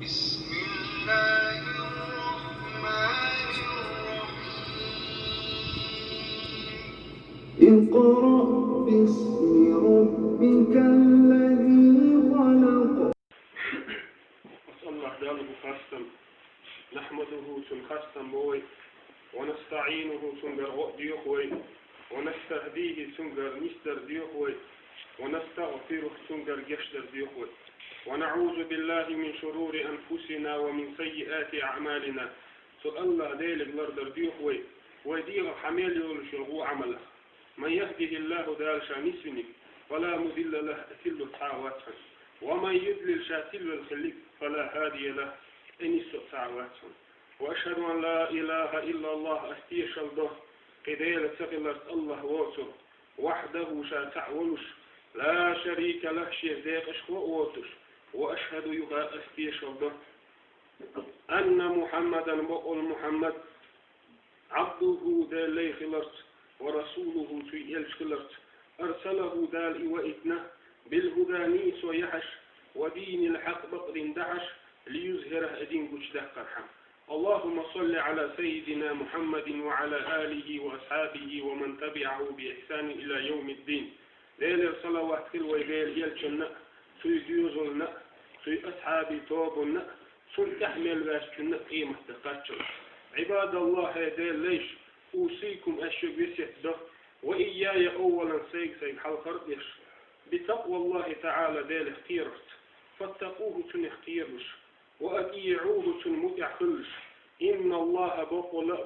بسم الله الرحمن الرحيم اقرأ باسم ربك الذي خلق. الله داله خاصة نحمده خاصة موي ونستعينه سنجر ديوخوي ونستهديه سنجر نستر ديوخوي ونستغفره سنجر جشتر ديوخوي ونعوذ بالله من شرور أنفسنا ومن سيئات أعمالنا الله ديلك لردر ديوخوي وديغ حميل يولشغو عمله من يهده الله دال شانسني ولا مذل له أتل تعواتها ومن يضلل شاتل الخليق فلا هادي له إن استطاعتهم وأشهد أن لا إله إلا الله أستيش الله قديل تغلت الله واتر وحده شاتع ولش لا شريك له شيء ذاقش واتر وأشهد يغا أستيش الله أن محمدا بقول محمد عبده دال لي خلرت ورسوله تيل خلرت أرسله دال وإتنه بالهدى نيس ويحش ودين الحق بقر دعش ليظهره أدين قجده قرحم اللهم صل على سيدنا محمد وعلى آله وأصحابه ومن تبعه بإحسان إلى يوم الدين ليل الصلوات كل ويليل يلجنة سي ديوزلنا سي أصحابي توبنا سن تحمل باشكنا قيمة تقاتل عباد الله ديل ليش أوصيكم أشياء بسيطة وإياي أولا سيك حلقردش بتقوى الله تعالى ديل اختيرت فاتقوه تن اختيرش وأطيعوه تن متعخلش إن الله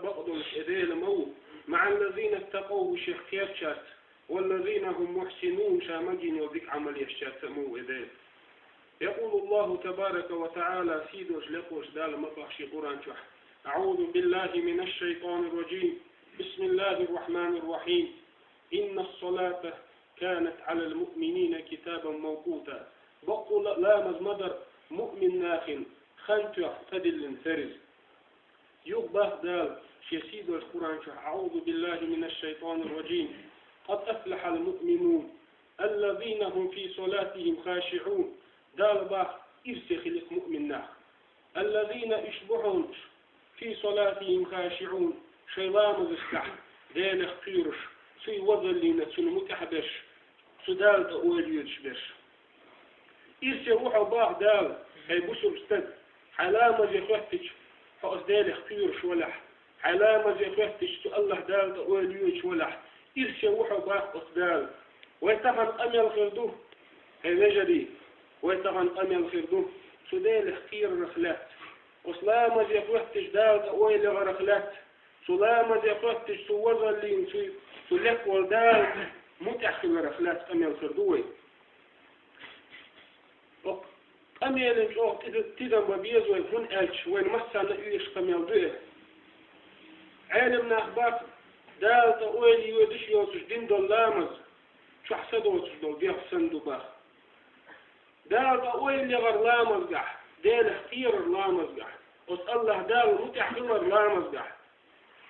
بقضل إديل مو مع الذين اتقوه شخيات شات والذين هم محسنون شامجين وذيك عمل يشات مو إديل يقول الله تبارك وتعالى سيدوش لقوش دال مطلح قرآن شح أعوذ بالله من الشيطان الرجيم بسم الله الرحمن الرحيم إن الصلاة كانت على المؤمنين كتابا موقوتا بقول لا مزمدر مؤمن ناخن خلت يحتدل الانفرز يقبه دال شيسيد القرآن أعوذ بالله من الشيطان الرجيم قد أفلح المؤمنون الذين هم في صلاتهم خاشعون دال باه إرسخ لك مؤمن ناخ الذين يشبعون في صلاتهم خاشعون شيطان زسكح دال اختيرش في وظلين سنمتحبش سدال تقول يدشبش إرسي روح وباع دال هاي بسر استد حلامة زي خواتش فأس دال اختيرش ولح حلامة زي خواتش تو الله دال تقول يدش ولح إرسي روح وباع أصدال ويتغن أميال خردوه هاي نجري ويتغن أميال خردوه سدال اختير رخلات وسلامة زي خواتش دال تقول رخلات سلامة زي خواتش سوزل لين سلك والدال متأخر رخلات أميال خردوه أميال جوه تدم وبيز وين ألش وين مسا نقيش كميال دوه عالمنا أخبار دال تقول يودش يوتش دين دول لامز شو حسدوتش دول بيحسن دوبا دال تقول لغر لامز قح دال اختير لامز قح وس الله دال متأخر لامز قح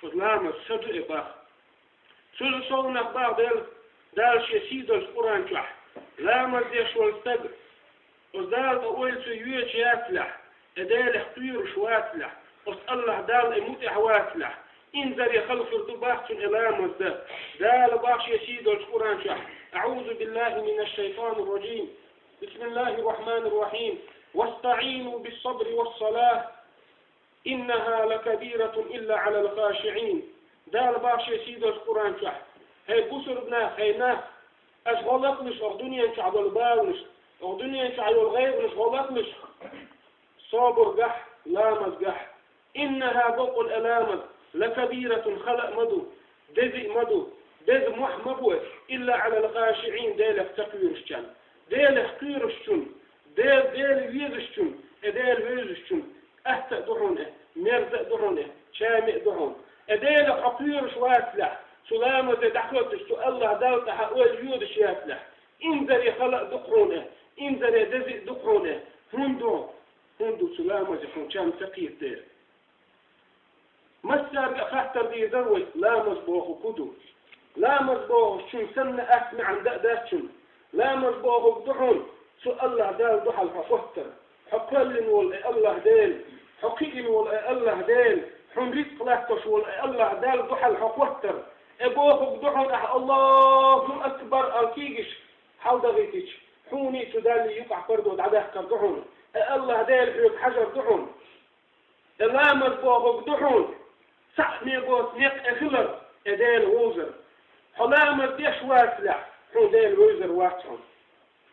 وس لامز سدو إباخ سول صون أخبار دال شيسيد القرآن شح لامز ديش والستقر وزدال تقول سيوية ياتلح أدال اختير شواتلح وس الله دال اموتح واتلح انزل يخلف الضباخ الإلام دال باخش يسيد القرآن شح أعوذ بالله من الشيطان الرجيم بسم الله الرحمن الرحيم واستعينوا بالصبر والصلاة إنها لكبيرة إلا على الخاشعين دال باخش يسيد القرآن شح هاي بسر بنا هاي أشغلت مش أردنيا شعب الباونش ودنيا شعيو الغير مش غلط مش صابر جح لامز جح إنها بق الألامز لكبيرة خلق مدو دزء مدو دز محمبوه إلا على الخاشعين ديل اختقيرشتن ديل اختقيرشتن ديل ويزشتن ديل ويزشتن أهتأ دحونه مرزق دحونه شامئ دحون ديل حقيرش واتلح سلامة دحوتش تو الله دالت حقوال يودش ياتلح إنزل خلق دقونه إنزل دزء دقونه هندو سلامة يكون كان ثقيل دير مسار خاطر دي ذروي لا مصبوخ كدو لا مصبوخ شن سنة أسمع عن دأداشن لا مصبوخ بدحون سو الله دال ضحى الحقوتر حقال حلن ولا الله دال حقيقين ولا الله دال حن رزق لاتش ولا الله دال ضحل حقوتر ابوه ضحل الله اكبر الكيجش حال دغيتش حوني تدالي يقع فردو عداه كردحون الله دال حيك حجر دحون اللامر بوه دحون سحمي بوس نيق اخلر ادال ووزر حلامر ديش واسلع حون دال ووزر واتهم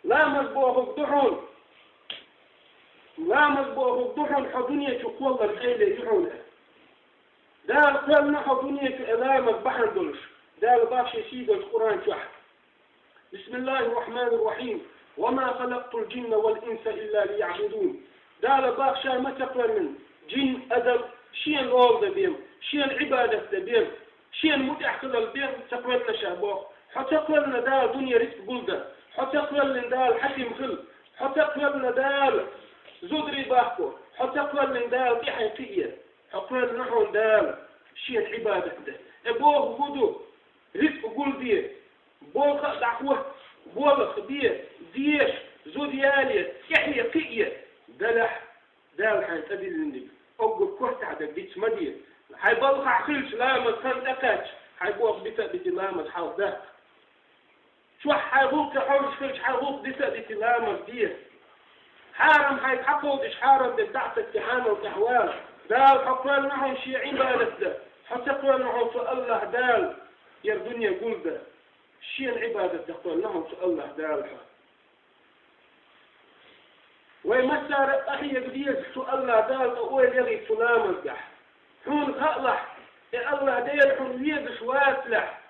لامر بوه دحون لامر بوه دحون حدنيا تقول الخيل يحونها دال قلنا حدنيا لامر بحندلش دال باشي سيد القرآن شحن بسم الله الرحمن الرحيم وما خلقت الجن والإنس إلا ليعبدون دال باشا ما تقبل من جن أدب شين رول بيم شين عبادة بيم شين متأخذ البيم تقبلنا شابوخ حتقبلنا دال دنيا رزق بلدة حتقبلنا دال حكم خل حتقبلنا دال زدري باحكو حتقبلنا دال دي حقيقية حتقبلنا نحن دال شين عبادة ده ابوه بدو رزق بلدية بوخ دعوة بوخ بيه ديش زوديالية يحيى قية دلح دال حين تبي النبي أوجب كوت عدك بيت مدير حيبلغ عقلش لا مكان أكاش حيبوخ بيت لامس حاول ده شو حيبوك حوش كلش حيبوك بيت لامس ديه حارم حيتحقودش حارم بتاعتك تحامل وتحوال دال حقوال نحن شيعين بالسده حتقوال نحن الله دال يا الدنيا قول ده شيء العبادة تقول لهم الله دالها ويمسار أخي قديس الله دال أول يغي سلام الجح حون خلح الله دال حون يدش واسلح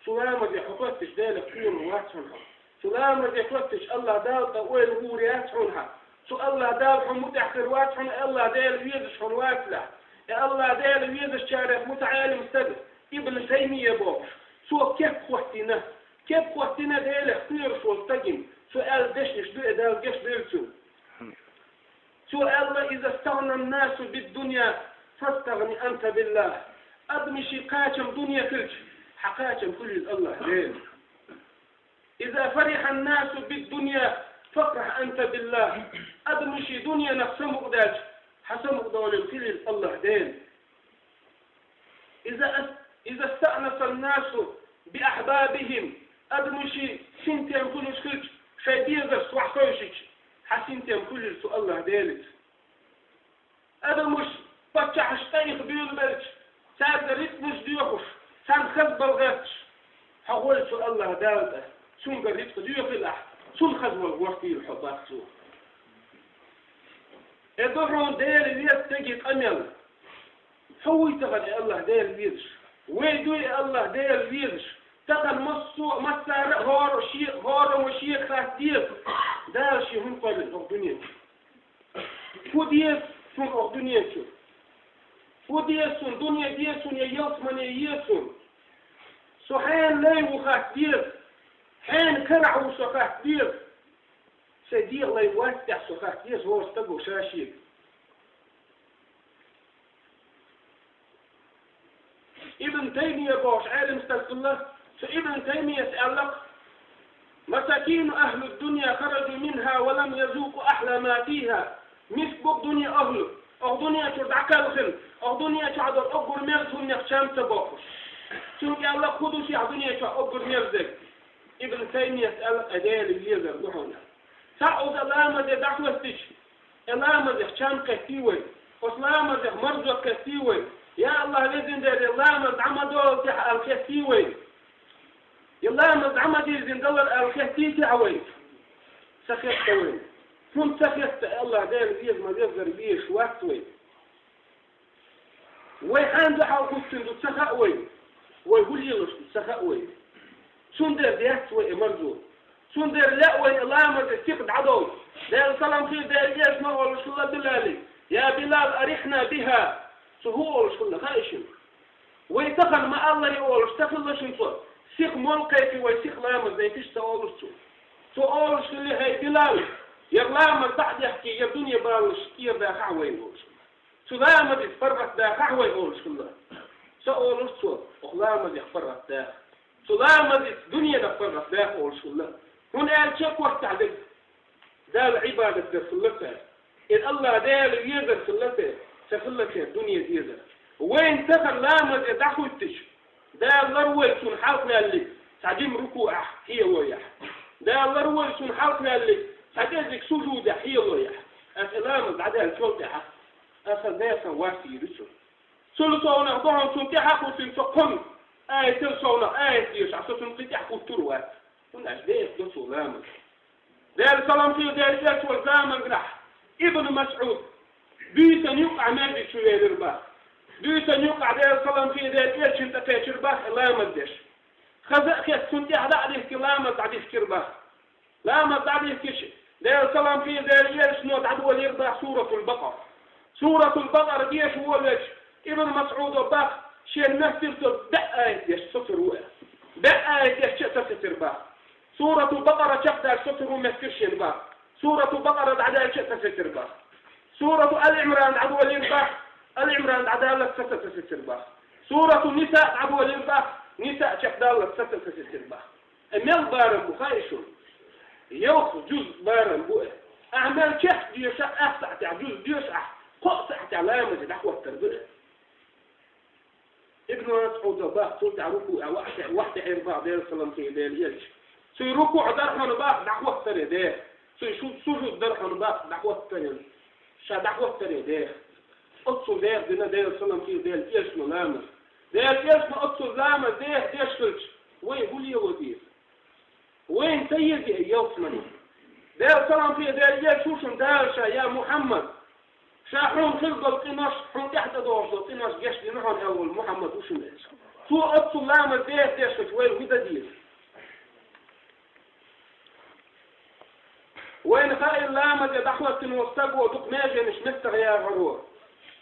سلام الجح حطتش دالك كون واسحنها سلام الجح حطتش الله دال أول هو رياسحنها الله دال حون متأخر واسحن الله دال يدش حون واسلح الله دال يدش شارف متعالم سد ابن تيمية بوش سو كيف خواتنا ديال اختير شو تجين سؤال دشنش دال جش ديلتو سؤال إذا استغنى الناس بالدنيا فاستغني أنت بالله أدمشي قاتم دنيا كلش حقاتم كل الله ليه إذا فرح الناس بالدنيا فافرح أنت بالله أدمشي دنيا نفسه مقداج حسن مقدول كل الله دين إذا استأنس الناس بأحبابهم أدمشي سنتين كل شكلش شايبيغر سوح كوشش حسنتين كل سؤال الله ديلك أدمش بطح شتايخ بيول ملش ساد ريتمش ديوخش سان خزبر غاتش حقول سؤال الله دالته سون قريت ديوخ الأحد سون خزبر غوشتي الحبات سوح إدرون ديل اليد تجي قمل حوي تغني الله ديل اليدش ويدوي الله ديل اليدش تقل مصو مسار هور وشيخ خاتير دار شي هم قبل الدنيا فوديس سون الدنيا شو فوديس سون دنيا ديسون يا من يسون سحين لا وخاتير حين كرع وسخاتير سيدي الله يوسع سخاتير هو استبو شاشيك ابن تيمية باش عالم استغفر فابن تيمية يسألك مساكين أهل الدنيا خرجوا منها ولم يذوقوا أحلى ما فيها مثل الدنيا أهل أو دنيا تدعك الخل أو دنيا تعد الأقر مرزهم يخشام تباقش شو قال لك خدوا شيء دنيا تعد الأقر مرزك ابن تيمية يسألك أدال اليزر دحونا سعود الأمد دعوتش الأمد يخشام كثيوي والأمد مرزق كثيوي يا الله لازم ده الأمد عمدوا تح الكثيوي يلا مزعمة دي زندلر الكهتي عوي سخيت وين كنت سخيت الله داير بيز ما يقدر بيش وقت وين وين حاول كنت تسخاء وين ويقول لي تسخاء وين سندر ديات وين مرجو سندر لا وين الله ما تستقد عدو داير سلام خير داير بيز ما ولا شو الله بلالي يا بلال أرحنا بها سهول شو الله خايشين ويتخن ما الله يقول اشتغل شنطه سيخ ملقيتي ويسيخ لامز زيتش تقولشو تقولش اللي هي بلال يا لامز بعد يحكي يا دنيا بالش كير دا خعوي يقولش تو لامز يتفرق دا خعوي يقولش الله سأقولش تو لامز يتفرق دا تو لامز الدنيا تفرق دا يقولش الله هنا قال شك وقت عدد دا العبادة دا سلسة إن الله دال يزر خلته سخلته الدنيا يزر وين تخل لامز دخلتش دال لروي سن حالنا اللي تعجم ركوع هي وياه دال لروي سن حالنا اللي تعجزك سجود هي وياه أسلام بعدها شوطها أخذ ذاك واسي رسول سلطونا ضعهم سنتحق وسنتقم تلصونا يش عشان سنتحق التروات والأجداد دسوا لامز دال سلام في دال جات والزامن راح ابن مسعود بيتن يقع مادي شوية لرباه بيتن يقع دال سلام في دال إيش انت تشرباه لا مدش خذ كنت عليه كلامة عليه كرباه لا ما عليه كش دال سلام في دال إيش نوت عدو لرباه سورة البقرة سورة البقرة ديش هو ليش ابن مسعود وباخ شيء نفسه دقائق يش سطر وقع دقائق يش تستر باه سورة البقرة شفتها سطر ومسكرش باه سورة البقرة عدها تستر باه سورة آل عمران عدو الإنباح آل عمران عدها تستر باه سورة النساء عدو الإنباح نساء شفتها تستر باه أمال بارم بخايشون يوخ جزء بارم بوه أعمال شخص ديوش أحسع جزء ديوش قصة علامة نحو التربية ابن مسعود وباخ صوت عروكو واحدة عرباء دير السلام في دير يلش سيروكو درحون باخ نحو التربية دير سجود درحون باخ نحو التربية شا نحو التربية دير أتصل دير دينا دير السلام في دير يلش ملامة دير يلش أتصل لامة دير يشفلش وين قول يا ودير وين سيدي أيوس مني دير السلام في دير يلش وشن دارشا يا محمد شاحون خلق القناش حون تحت دورش القناش جيش لنحن أول محمد وشمال تو أتصل لامة دير يشفلش وين وده دير وين خائل لامة دخلت واستقوى دق ماجي مش مستغيار غروه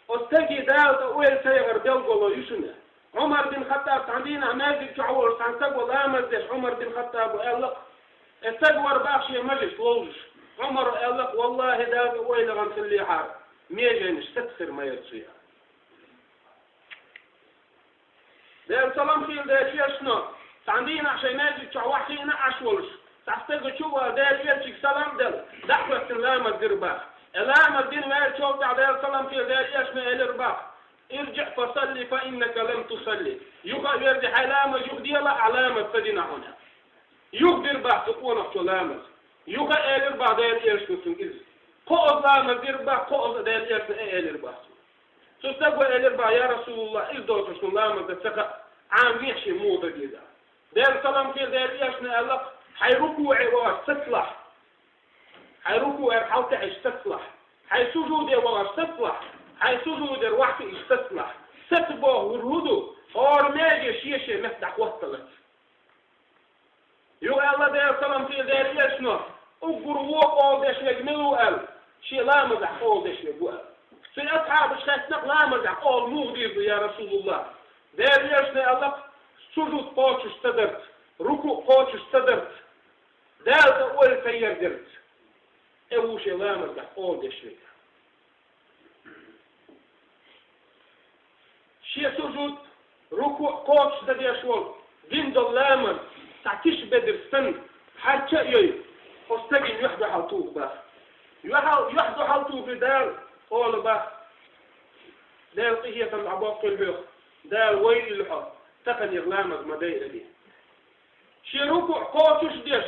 استجي دال وين سيغر دلقوا يشنا عمر بن خطاب عندنا ماجي تعور سانتقوى لامة ديش عمر بن خطاب وقال استقوى باخشي مجلس لوجش عمر قال والله دال وين غمس اللي حار ماجي مش تكسر ما يرسيها دال سلام خيل داش يشنا عندنا عشان ماجي تعوحينا عشولش تحتاج شو ده يلشك سلام دل دعوة سلامة دربا سلامة الدين ما يشوف ده سلام في ده يسمع الربا ارجع فصلي فإنك لم تصلي يرجع علامة يقدي لا علامة تدينا هنا يقدر بعض تكون سلامة يقدر الربا ده يرسل إذ قوض لامة دربا قوض ده يرسل الربا تستقبل الربا يا رسول الله إذ دوت سلامة تسقى عام يحشي موضة جدا ده سلام في ده يسمع الله حيركوع واستصلح حيركوع حاول يستصلح حيسجود واستصلح حيسجود الوقت يستصلح ستبه والهدو اور ماجي شيء مفتح وصلت يو الله ده سلام في ده يشنو اقروا او ده يجملوا قال شيء لا مزح او ده يقول في اصحاب الشيخ لا مزح او مغضب يا رسول الله ده يشنو الله سجود قوش استدرت ركوع قوش استدرت دال أول سير درت أوش لامر ده أول شيء شيء سجود ركوع قوش ده يشول دين دلامر تعكش بدر سن حتى يي أستجن يحدو حلطوك بس يحدو حلطوك دال أول بس دال قهية العباق البيخ دال ويل الحر تقن يغلامر مداير دي شيء ركوع قوش ديش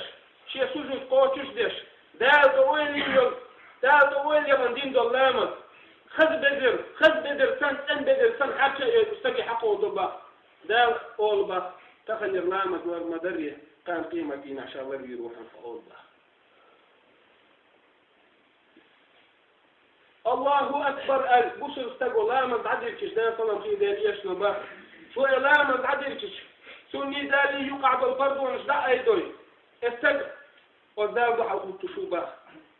شيء سجود قوتش ديش دال دوين يمن دين دولامة خذ بدر سن بدر سن حتى يستقي حقه ضبا دال أول با تخن يرلامة والمدرية كان قيمة دين عشان الله يروحا فأول با الله أكبر بوشر استقوا لامة بعدلكش دال صلام في دال يشنا با شو لامة بعدلكش سني دالي يقع بالفرد ونشدع أيدوي استجب وذاب حقوق تشوبه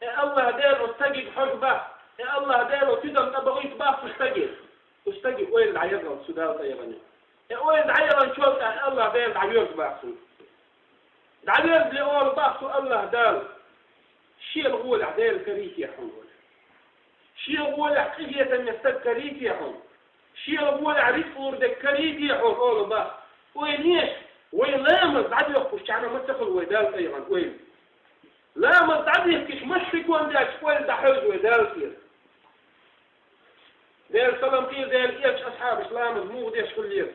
الله داله استجب حجبه الله داله كده انت بغيت بقى استجب وين العيال السوداء طيبني وين العيال شوف الله داله العيال بقى العيال اللي اول بقى الله داله شيء الغول عدال كريت يا حول شيء الغول حقيقة يستد كريت يا حول شيء الغول عريف ورد كريت يا حول اول بقى وين ايش وين لامز عدل يخش على متخل ويدال طيبا وين لا ما تعرف كيش مشفك ونداش وين دحوز ودال كير دير سلام في دير إيش أصحاب إسلام مو ديش كلية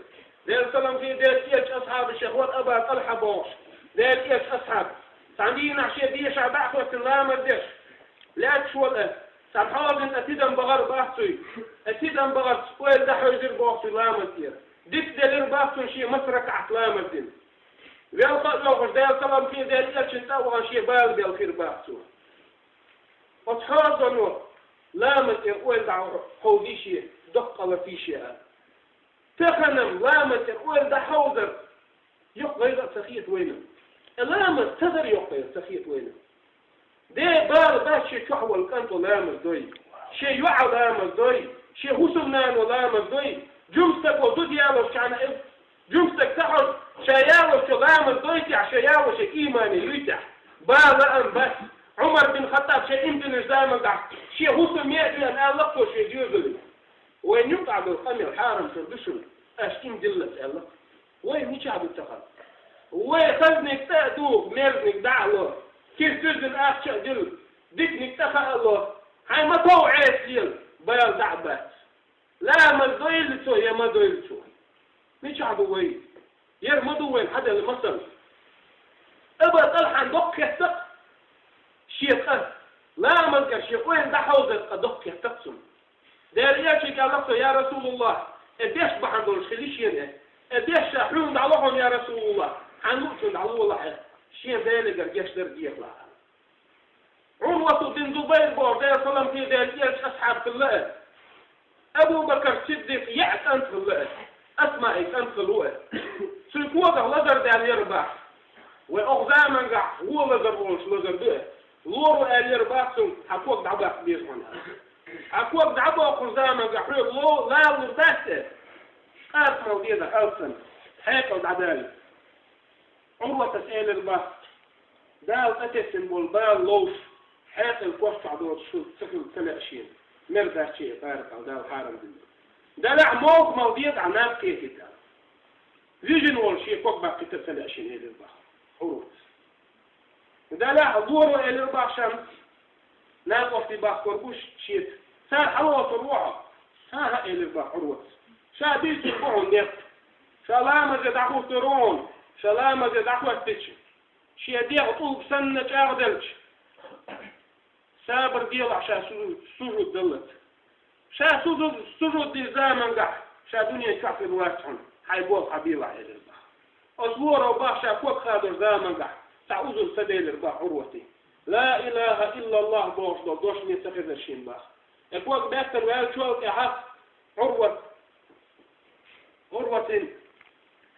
دير سلام في دير إيش أصحاب الشهوات أبا طلحة بوش دير إيش أصحاب عندنا عشية ديش عباك وسلام الديش لا تشوال سامحوزن أتيدم بغر باحثي أتيدم بغر وين دحو يزير بوحثي لام الدير ديك دلير باحثي شيء مسرك عطلام الدين ويلقى لوغش دير سلام في دير إيش انتاوغن شيء بالبي الخير باحثي وتحوزنوا لامت يقول دعوه حوزي شيء دقة في شيء تخنم لامت يقول ده حوزر يقضي سخيت وينه لامت تذر يقضي سخيت وينه ده بار شيء كحول كانتو لامت دوي شيء يعو لامت دوي شيء هسمنان ولامت دوي جمستك ودود يالوش كان جمستك تحر شيالوش لامت دوي شيالوش إيماني يتح بار أم بس عمر بن الخطاب شيء بن الزامن قاعد شيء هسم يأتي الآن لقوا شيء جيزلي وين يقع بالقمر حارم تردشل أشكين دلت الله وين يشعب التخل وين خزنك تأدوك ميرنك دعوه كيف تجد أخشى دل ديكنك تخل الله هاي ما توعيت ديل بيال دعبات لا ما دويلتو يا ما دويلتو يشعب وين يرمضوا وين حدا المصر أبا طلحا دق يستق شيخ لا ملك شيخ وين ده حوزة أدق يستقسم دير ياشي قال يا رسول الله اديش بحضر خليشين اديش شاحلون دعوهم يا رسول الله حنوكسن دعوه الله شين دير قرقش در ديك لا عروة بن زبير بور دير صلام في دير ياش أصحاب الله أبو بكر صديق يأت أنت الله أسمائك أنت الله سيكوضع لدر دير يربح وأغزاما قع هو لدر بولش لدر ده لورو ألير باكسون حكوك دعبا كبير هنا حكوك دعبا قرزاما قحريب لو لا لرباسة قارت موجودة ألسن حيقا دعبالي عروة تسأل الباك دال أتسن بالبال لوش حيقا الكوش عدود شو سكل سلأشين مردا شيء بارك أو دال حارم دل دلع موك موجودة عناب كيكي دال فيجن وول شيء كوك باك كتب سلأشين إلي الباك عروة ده لا ظهره إلى ربع شمس لا وقت باخ كربوش شيت صار حلوة الروح ها إلى ربع عروة شاديس الروح نيت سلامة دعوة ترون سلامة دعوة تتش شيدي عطوب سنة أغدلش سابر ديال عشان سجود دلت شا سجود دي زمان قاع شا دنيا كافي الواسعون حيبوض حبيبة إلى ربع أصبور وباخ شا كوك خادر زمان قاع تعوذ السبيل الباح عروتي لا إله إلا الله دوش نتخذ الشين باح اكوك بأكتر وقال شوك احاف عروة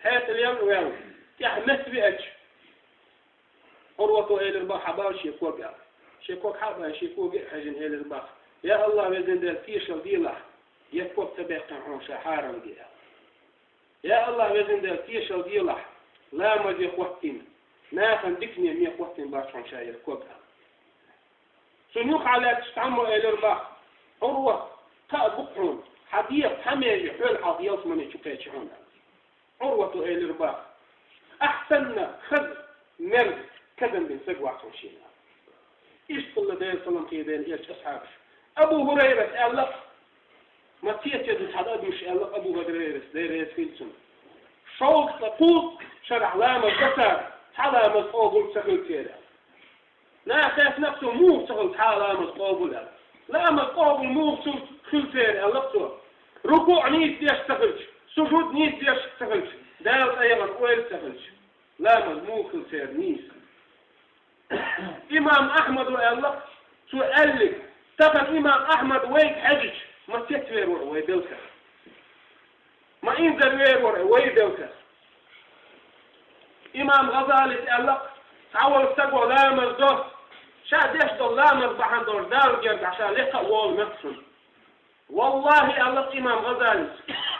هات اليوم وقال كحمس بأج عروة إلى الباح حبال شيكوك حبال شيكوك حجن إلى الباح يا الله وزن دل فيشل ديلا يكوك تبقى عوشا حارم ديلا يا الله وزن دل فيشل ديلا لا مجي خوتين ناخن دكني مية وقتين باشون شاير كوكا سنوخ على تستعمل إلى الباخ عروة كأبقون حديث حمي حول حضيات من يشوكيش هنا عروة إلى الباخ أحسن خذ مرد كذن بن سقوع عشان إيش صلى الله عليه وسلم في دين إيش أصحابه أبو هريرة قال لك ما تيجي حد مش قال لك أبو هريرة دير فيلسون شوق تقول شرع لام الجسر حالا مصابل سخل كده لا خاف نفسه مو سخل حالا مصابل لا مصابل مو سخل كده لقطه ركوع نيت يشتغلش سجود نيت يشتغلش دال أيضا وين سخلش لا مو خل كده نيس إمام أحمد وقال لك سؤال لك تفت إمام أحمد وين حجج ما تتوير ويدلك ما إنزل ويدلك إمام غزالي قال لك تعول استقوى لامر دوس شا ديش دول لامر بحن دور دار جرد عشان لقى وول مقصن والله قال لك إمام غزالي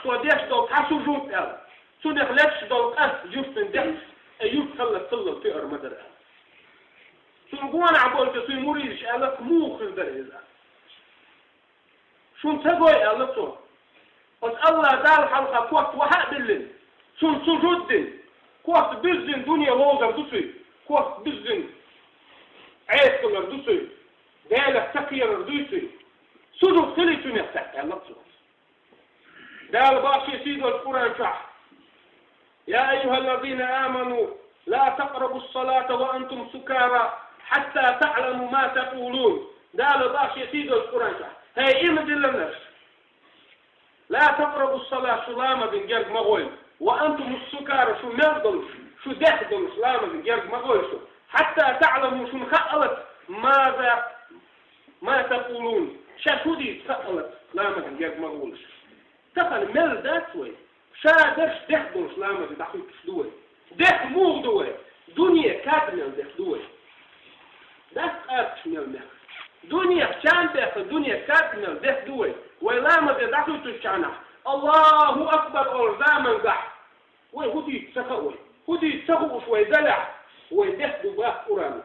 تو ديش دول حسجود قال تو نخلتش دول قس جوستن ديش أيوب خلت صلى في أرمدر تو نقوانا عبول تسوي مريدش قال لك مو خلدر إذا شو نتقوي قال لك تو بس الله دار حلقة كوت وحق بالليل شو سجود دين كوت بزن دنيا لوزر دوسي كوت بزن عيد كلر دوسي دالك تقير دوسي سجود خلي تنفتح يا لطفو دال باشي سيد القرآن شح يا أيها الذين آمنوا لا تقربوا الصلاة وأنتم سكارى حتى تعلموا ما تقولون دال باشي سيد القرآن شح هاي إمد للناس لا تقربوا الصلاة شو لاما بن جرق مغول وأنتم السكارى شو نردل شو دخدل لاما بن جرق مغول شو حتى تعلموا شو نخألت ما تقولون شاشودي تخألت لاما بن جرق مغول تخل مل داتوي شادرش دخدل لاما بن دخل دوي دخ موغ دوي دنيا كادمل دخ دوي دخ أرتش مل مخ دنيا كان دخ دنيا كادمل دخ دوي ولاما بن دخل تشانا الله أكبر أرزاما دح وهدي تسخوي هدي تسخوش ويدلع ويدخل باه قرآن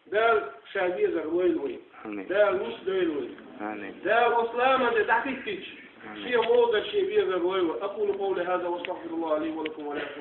دال شادية زغويل وين دال مش دويل وين دال وسلامة دحكي تيج شيء موضع شيء بيزغويل أقول قولي هذا واستغفر الله لي ولكم ولكم